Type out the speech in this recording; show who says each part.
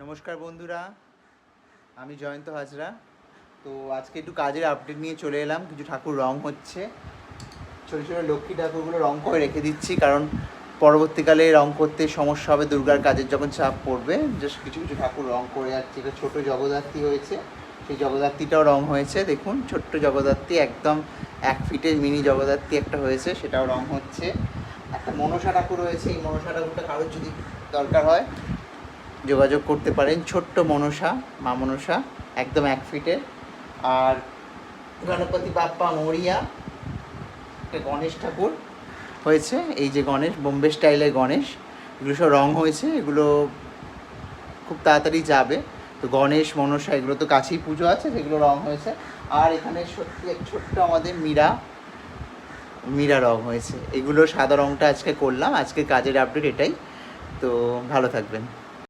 Speaker 1: নমস্কার বন্ধুরা, আমি জয়ন্ত হাজরা। তো আজকে একটু কাজের আপডেট নিয়ে চলে এলাম। কিছু ঠাকুর রং হচ্ছে, ছোটো ছোটো লক্ষ্মী ঠাকুরগুলো রং করে রেখে দিচ্ছি, কারণ পরবর্তীকালে রং করতে সমস্যা হবে। দুর্গার কাজের যখন চাপ পড়বে, জাস্ট কিছু কিছু ঠাকুর রং করে যাচ্ছি। এটা ছোটো জগদ্ধাত্রী হয়েছে, সেই জগদ্ধাত্রীটাও রং হয়েছে। দেখুন, ছোট্ট জগদ্ধাত্রী, একদম 1 ফিটের মিনি জগদ্ধাত্রী একটা হয়েছে, সেটাও রং হচ্ছে। একটা মনসা ঠাকুর হয়েছে। এই মনসা ঠাকুরটা কারোর যদি দরকার হয় যোগাযোগ করতে পারেন। ছোট্ট মনসা, মা মনসা, একদম 1 ফিটের। আর গণপতি বাপ্পা মরিয়া, একটা গণেশ ঠাকুর হয়েছে। এই যে গণেশ, বোম্বে স্টাইলের গণেশ, এগুলো সব রং হয়েছে। এগুলো খুব তাড়াতাড়ি যাবে। তো গণেশ মনসা এগুলো তো কাছেই পুজো আছে, যেগুলো রং হয়েছে। আর এখানে সত্যি এক ছোট্ট আমাদের মীরা রং হয়েছে। এগুলো সাদা রংটা আজকে করলাম। আজকে কাজের আপডেট এটাই। তো ভালো থাকবেন।